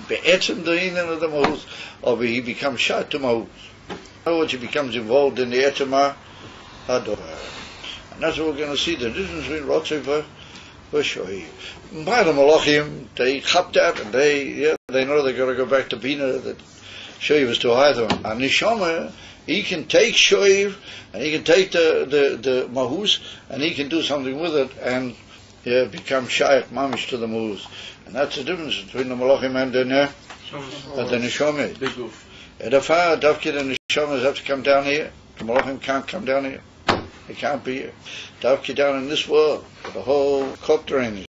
be'etzem the union of the mahus, or he becomes shat to mahus. In other words, he becomes involved in the etzem Adar. And that's what we're going to see, the difference between rotzeh v'shohi. By the malachim, they chap that, and they know they've got to go back to Bina, that shoiv is too high for him. And neshama, he can take shoiv, and he can take the mahus, and he can do something with it, and become shaykh mamish to the mahus. And that's the difference between the malachim and the neshama. And if the neshamas have to come down here, the malachim can't come down here. They can't be here. Davki down in this world, with the whole crop drainage,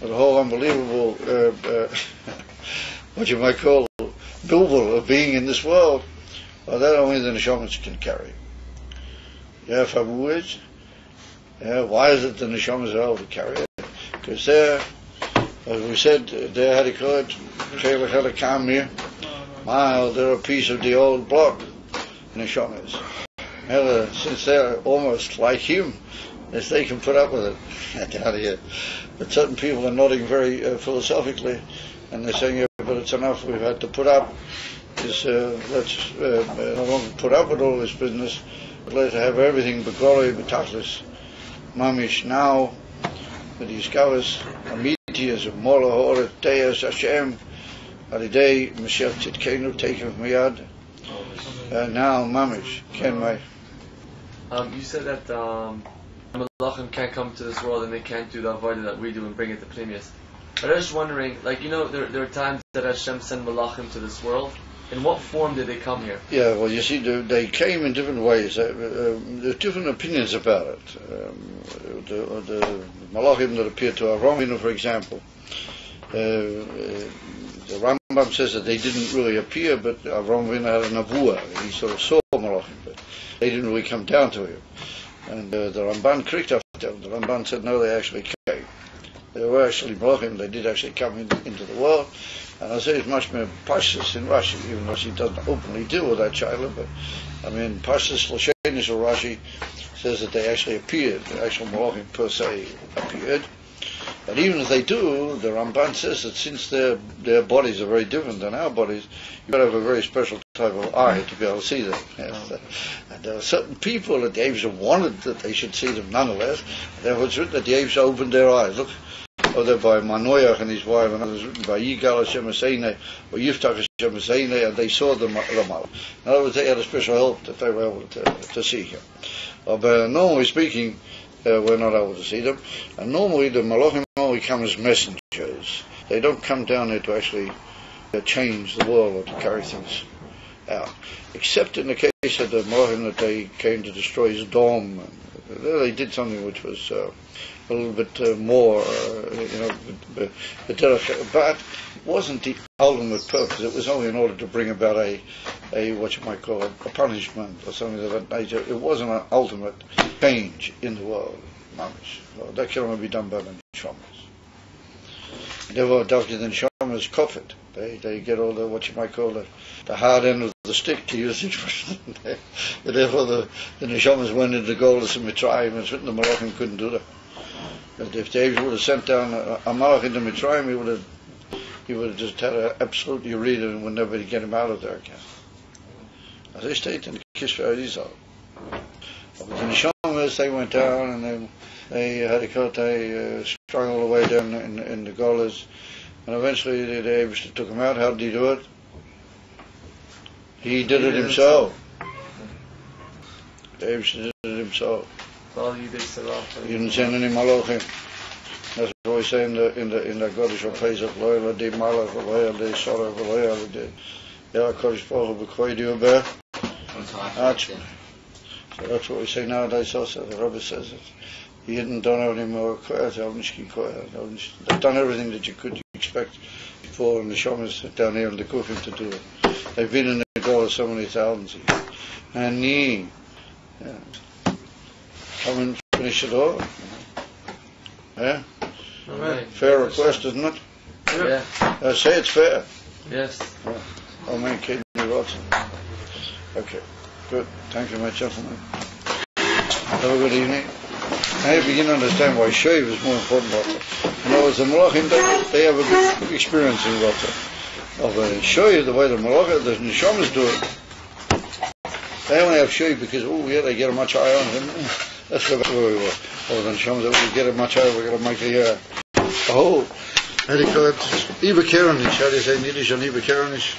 with the whole unbelievable, what you might call, bilbul of being in this world, well, that only the neshamas can carry. Yeah, Fabuiz. Yeah, why is it the neshamas are able to carry it? Because they're, as we said, they're how to call it, they're a piece of the old block, neshamas. Since they're almost like him, if they can put up with it, get out of here. But certain people are nodding very philosophically, and they're saying, yeah, but it's enough, we've had to put up. Let's no longer put up with all this business, but let's have everything begorei b'tachlis. Mamish now, with these kavas, amitias of mola hora teas Hashem, alidei Mashiach Tzidkenu taken from Miyad. Now Mamish, Ken Mai. You said that Malachim can't come to this world and they can't do the avodah that we do and bring it to Pnimius. But I was just wondering, there are times that Hashem sent Malachim to this world. In what form did they come here? Yeah, well, you see, they came in different ways. There's different opinions about it. The Malachim that appeared to Avram, for example, the Rambam says that they didn't really appear, but Avram had a Navuah. He sort of saw Malachim, but they didn't really come down to him. And the Ramban corrected after them. The Ramban said, no, they actually came. They were actually Malachim, they did actually come into the world. And I say it's much more pashtus in Rashi, even though she doesn't openly deal with that child. But I mean, pashtus l'shenish or Rashi says that they actually appeared, the actual Malachim per se appeared. But even if they do, the Ramban says that since their bodies are very different than our bodies, you've got to have a very special type of eye to be able to see them. Yes. And there are certain people that the Abishah wanted that they should see them nonetheless. Therefore it's written that the Abishah opened their eyes. Look, there by Manoach and his wife, and it was written by Yigal Hashem Hussein or Yiftach Hashem Hussein, and they saw the Malach. In other words, they had a special help that they were able to see him. But normally speaking, we're not able to see them. And normally the Malachim only come as messengers. They don't come down there to actually change the world or to carry things out. Except in the case of the Malachim that they came to destroy his dome. They did something which was a little bit more, but it wasn't the ultimate purpose. It was only in order to bring about a what you might call a punishment or something of that nature. It wasn't an ultimate change in the world. Well, that can only be done by the neshamas. Therefore, after the neshamas kofet, they get all the what you might call the hard end of the stick, to use the expression. Therefore, the neshamas went into the Golus and Mitzrayim, and certainly the Malachim couldn't do that. But if David would have sent down a Malach into Mitzrayim, he would have just had to absolutely read it and would never get him out of there again. As they state in the Kishvar Arizal. But the neshamas, they went down and then they had a cut, they strung all the way down in the Golus, and eventually the Abishah took him out. How did he do it? He did it himself. The Abishah did it himself. He didn't send any malachim. That's what we say in the Godesh of Pesach. Lo yalei malach, lo yalei sorach, lo yalei Kodesh Baruch Hu b'kvod yubeh achmei. So that's what we say nowadays also. The Rebbe says it. He hadn't done any more koyach. They've done everything that you could expect for the neshamas down here in the Kufim to do it. They've been in the Gola so many thousands. And come and finish it all. Yeah? Amen. Fair request, isn't it? Yeah. I say it's fair. Yes. Yeah. Amen. Okay. Good. Thank you, my gentlemen. Have a good evening. Now you begin to understand why Shaiv is more important than Rota. In other words, the Malachim, they have a big experience in Rota. Of a Shaiv, the way the Malachim, the Neshamas do it, they only have Shaiv because, they get a much higher on him. That's where we were. The Neshamas, we get a much higher, we're going to make how do you call it? Ibekeranish, how do you say in Yiddish on Ibekeranish?